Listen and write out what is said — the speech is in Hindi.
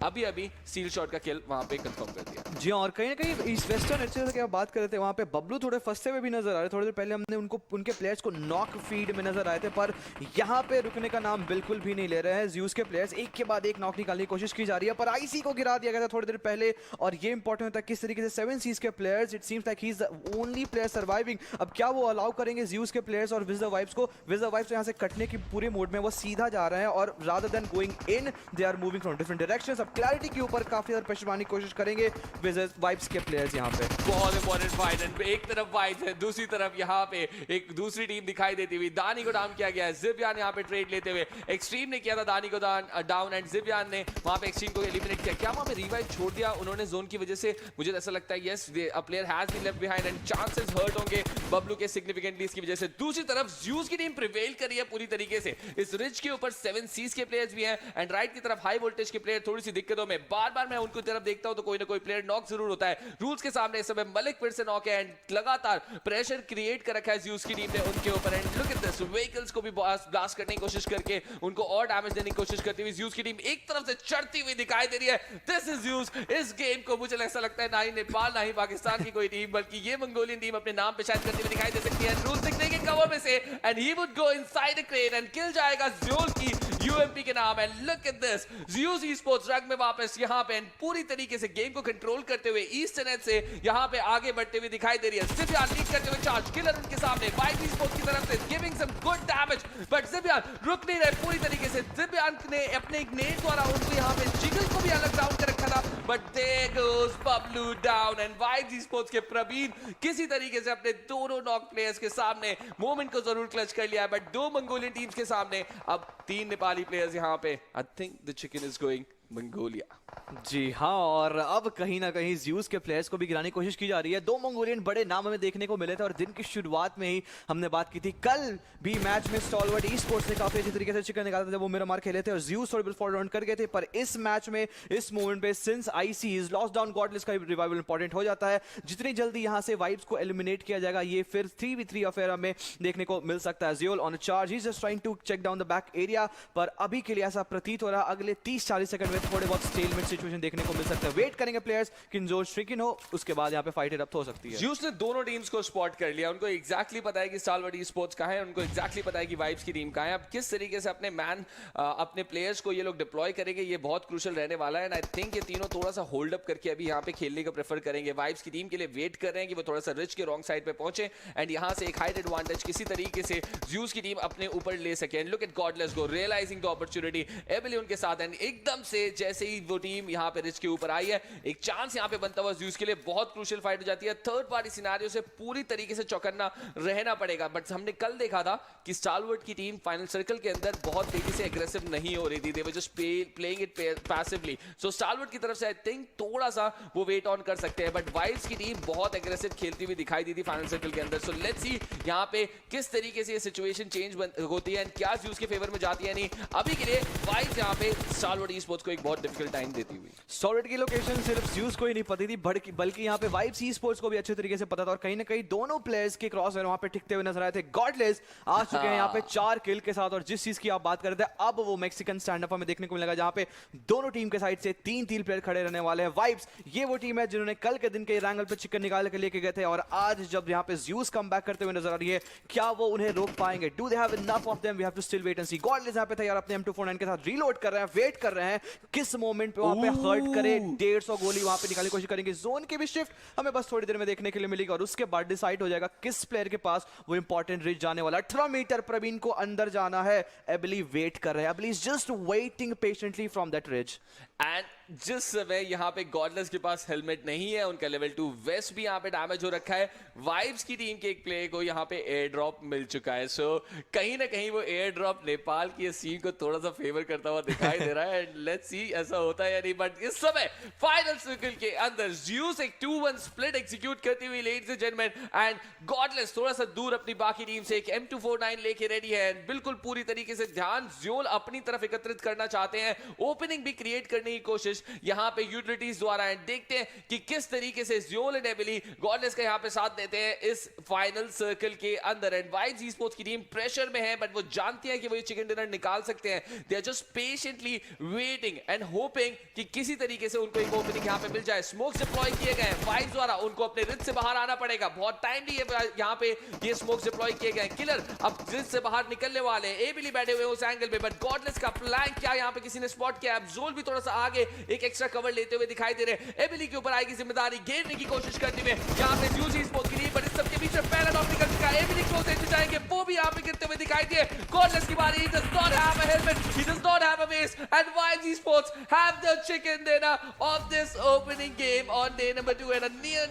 अभी अभी स्टील शॉट का किल वहां पे कंफर्म कर दिया। जी हाँ, और कहीं ना कहीं इस वेस्टर्न एचएस की आप बात कर रहे थे, वहाँ पे बबलू थोड़े फंसते हुए भी नजर आ रहे। थोड़ी देर पहले हमने उनको उनके प्लेयर्स को नॉक फीड में नजर आए थे, पर यहाँ पे रुकने का नाम बिल्कुल भी नहीं ले रहे हैं। ज़्यूस के प्लेयर्स एक के बाद एक नॉक निकालने की कोशिश की जा रही है, पर आईसी को गिरा दिया गया था थोड़ी देर पहले। और ये इंपॉर्टेंट होता है किस तरीके से 7 सीज के players, it seems like he is the only player surviving. अब क्या वो अलाउ करेंगे ज़्यूस के प्लेयर्स और विज़ द वाइब्स को? विज़ द वाइब्स यहाँ से कटने की पूरे मोड में वो सीधा जा रहे हैं, और rather than going in they are moving from different directions. अब क्लैरिटी के ऊपर काफी ज्यादा प्रेशर बनाने की कोशिश करेंगे विज़ वाइब्स के प्लेयर्स यहाँ पे। बहुत इंपॉर्टेंट फाइट है, एक तरफ वाइब्स है, दूसरी तरफ यहाँ पे एक दूसरी टीम दिखाई देती हुई। दानी को डाउन किया गया है, ज़िबियान यहाँ पे ट्रेड लेते हुए। एक्सट्रीम ने किया था दानी को डाउन एंड ज़िबियान ने वहाँ पे एक्सट्रीम को एलिमिनेट किया। क्या वहाँ पे रिवाइव छोड़ दिया उन्होंने जोन की वजह से? मुझे ऐसा लगता है yes, a player has been left behind and chances hurt होंगे बबलू के सिग्निफिकेंटली इसकी वजह से। दूसरी तरफ ज़्यूस की टीम प्रिवेल कर रही है पूरी तरीके से। इस रिज के ऊपर 7 सीज के प्लेयर्स भी हैं एंड राइट की तरफ हाई वोल्टेज के प्लेयर थोड़ी सी दिक्कतों में। बार बार मैं उनको तरफ देखता हूं तो कोई ना कोई प्लेयर नॉक जरूर होता है। रूल्स के सामने इस समय मलिक फिर से नॉक है एंड लगातार प्रेशर क्रिएट कर रखा है ज़्यूस की टीम ने उनके ऊपर। And look at this, vehicles को भी ब्लास्ट करने की कोशिश करके उनको और डैमेज देने की कोशिश करती हुई ज़्यूस की टीम एक तरफ से चढ़ती हुई दिखाई दे रही है। This is Zeus. इस गेम को मुझे ऐसा लगता है ना ही नेपाल ना ही पाकिस्तान की कोई टीम, बल्कि ये मंगोलियन टीम अपने नाम पे शायद करती हुई दिखाई दे सकती है। रूल्स दिखने के कवर में से and he would go inside the crane and kill जाएगा ज़्यूस की यूएमपी के नाम। And look at this, Zeus esports रंग में वापस यहाँ पे पूरी तरीके से गेम को कंट्रोल करते हुए ईस्टर्न एज से यहाँ पे आगे बढ़ते हुए दिखाई दे रही है। ज़िबियान लीड करते हुए चार्ज, किलर उनके सामने वाइट ई-स्पोर्ट्स की तरफ से giving some good damage, but ज़िबियान रुक नहीं रहे पूरी तरीके से। ज़िबियान ने अपने एक नेट द्वारा उनको यहाँ पे जिगल को भी अलग डाउन कर रखा था, but there goes Bablu down and white esports के प्रवीण किसी तरीके से अपने दोनों नॉक प्लेयर्स के सामने मोमेंट को जरूर क्लच कर लिया है, बट 2 मंगोलियन टीम्स के सामने अब 3 नेपाली प्लेयर्स यहाँ पे। I think the chicken is going Mongolia. जी हाँ, और अब कहीं ना कहीं ज़्यूस के प्लेयर्स को भी गिराने की कोशिश की जा रही है। 2 मंगोलियन बड़े नाम हमें देखने को मिले थे, और दिन की शुरुआत में ही हमने बात की थी। कल भी मैच में स्टॉलवर्ट ई-स्पोर्ट्स ने काफी अच्छी तरीके से चिकन निकाला था जब वो मेरा मार खेले थे, और ज़्यूस थोड़े फॉल डाउन कर गए थे। पर इस मैच में इस मोमेंट पे since IC is lost down, godless का रिवाइवल इंपॉर्टेंट हो जाता है। जितनी जल्दी यहाँ से वाइब्स को एलिमिनेट किया जाएगा, ये फिर 3v3 अफेयर हमें देखने को मिल सकता है। ज़ियोल on charge, he is just trying to check down the back area, पर अभी के लिए ऐसा प्रतीत हो रहा है अगले 30-40 सेकंड में थोड़े बहुत स्टेलमेट सिचुएशन देखने को मिल सकता है। वेट करेंगे प्लेयर्स कि जो श्रिकिन हो उसके बाद यहाँ पे फाइट अप हो सकती है। ज़्यूस ने दोनों टीम्स को स्पॉट कर लिया, उनको एग्जैक्टली पता है कि स्टालवर्ट ई-स्पोर्ट्स कहां है, उनको एग्जैक्टली पता है कि वाइब्स की टीम कहां है। अब किस तरीके से अपने अपने प्लेयर्स को ये लोग डिप्लॉय करेंगे, ये बहुत क्रूशियल रहने वाला है। एंड आई थिंक ये तीनों थोड़ा सा होल्ड अप करके अभी यहाँ पे खेलने को प्रेफर करेंगे। वाइब्स की टीम के लिए वेट कर रहे हैं कि वो थोड़ा सा रिच के रॉन्ग साइड पे पहुंचे एंड यहाँ से एक हाइट एडवांटेज किसी तरीके से ज़्यूस की टीम अपने ऊपर ले सके। And look at Godless go realizing the opportunity, एबिली उनके साथ। एंड एकदम से जैसे ही वो टीम यहाँ पे रिच के ऊपर आई है, एक चांस यहाँ पे बनता हुआ ज़्यूस के लिए बहुत क्रूशियल फाइट हो जाती है। थर्ड पार्टी सिनेरियो से पूरी तरीके से चौकन्ना रहना पड़ेगा। बट हमने कल देखा था कि स्टालवर्ट की टीम फाइनल सर्कल के अंदर बहुत तेजी से एग्रेसिव नहीं हो रही थी, they were just playing it passively. So Stalwart की तरफ से आई थिंक थोड़ा सा वो वेट ऑन कर सकते हैं, बट वाइब्स की टीम बहुत एग्रेसिव खेलती हुई दिखाई दी थी फाइनल सर्कल के अंदर। सो लेट्स सी यहाँ पे किस तरीके से ये सिचुएशन चेंज होती है, क्या ज़्यूस के फेवर में जाती है। नहीं, अभी के लिए वाइब्स यहाँ पे स्टालवर्ट ई-स्पोर्ट्स को एक बहुत डिफिकल्ट टाइम देती हुई। स्टॉलवर्ट की लोकेशन सिर्फ ज़्यूस को ही नहीं पता थी, बल्कि यहाँ पे वाइब्स ई-स्पोर्ट्स को भी अच्छे तरीके से पता था, और कहीं ना कहीं दोनों प्लेयर्स के क्रॉस वहां पे टिकते हुए नजर आए थे। गॉडलेस आ चुके हैं यहाँ पे 4 किल के साथ, और जिस चीज की आप बात कर रहे थे, अब वो मैक्सिकन स्टैंड अप हमें देखने को मिलेगा जहां पे दोनों टीम के साइड से 3 प्लेयर खड़े रहने वाले हैं। वाइब्स ये वो टीम है जिन्होंने कल के दिन के रैंगल पे चिकन निकाल के लेके गए थे, और आज जब यहाँ पे ज़्यूस कम बैक करते हुए नजर आ रही है, क्या वो उन्हें रोक पाएंगे? Do they have enough of them? We have to still wait and see. Godless यहाँ पे था यार, अपने M249 के साथ रीलोड कर रहे हैं, वेट कर रहे हैं किस मोमेंट पे वहां पे हर्ट करे। 150 गोली वहां पे निकालने की कोशिश करेंगे। जोन की भी शिफ्ट हमें बस थोड़ी देर में देखने के लिए मिलेगी, और उसके बाद डिसाइड हो जाएगा किस प्लेयर के पास वो इंपॉर्टेंट रिच जाने वाला। 18 मीटर प्रवीण को अंदर जाना है। एबिली वेट कर रहे हैं, एबिली is just waiting patiently from that reach. And जिस समय यहाँ पे गॉडलेस के पास हेलमेट नहीं है, उनका लेवल 2 वेस्ट भी यहाँ पे डैमेज हो रखा है। वाइब्स की टीम के एक प्लेयर को यहाँ पे एयर ड्रॉप मिल चुका है। सो कहीं ना कहीं वो एयर ड्रॉप नेपाल की इस टीम को थोड़ा सा फेवर करता हुआ दिखाई दे रहा है। एंड लेट्स सी ऐसा होता है या नहीं। बट इस समय फाइनल सर्कल के अंदर ज़्यूस एक 2-1 स्प्लिट एग्जीक्यूट करती हुई ladies and gentleman, and godless थोड़ा सा दूर अपनी बाकी टीम से एक M249 लेके रेडी है। बिल्कुल पूरी तरीके से ध्यान ज़्योल अपनी तरफ एकत्रित करना चाहते हैं, ओपनिंग भी क्रिएट करने की कोशिश कोशिश यहाँ पे यूटिलिटीज द्वारा एंड देखते हैं कि किस तरीके से ज़ियोल एंड एबिली गॉडलेस का यहाँ पे साथ देते हैं इस फाइनल सर्कल के अंदर। एंड वाइब्स ई स्पोर्ट्स की टीम प्रेशर में है बट वो जानती है कि वो ये चिकन डिनर निकाल सकते हैं। They are just patiently waiting and hoping कि किसी तरीके से उनको एक ओपनिंग यहाँ पे मिल जाए। स्मोक्स डिप्लॉय किए गए हैं वाइब्स द्वारा, उनको अपने रिच से बाहर आना पड़ेगा। बहुत टाइमली यहाँ पे ये स्मोक्स डिप्लॉय किए गए। किलर अब रिच से बाहर निकलने वाले हैं। एबिली बैठे हुए उस एंगल पे बट गॉडलेस का प्लान क्या यहाँ पे किसी ने स्पॉट किया। अब जोल भी थोड़ा सा आगे एक एक्स्ट्रा कवर लेते हुए दिखाई दे रहे हैं। एबिली के ऊपर आएगी जिम्मेदारी घेरने की कोशिश करने में यहाँ पे यूजी स्पोर्ट्स की टीम, बट इस सबके बीच में पहला नॉक निकल चुका है। एबिली क्लोज लेते जाएंगे, वो भी यहाँ पे गिरते हुए दिखाई दिए। गॉडलेस की बारी, he does not have a helmet, he does not have a base, and YG Sports have the chicken dinner of this opening game on day number 2 and a near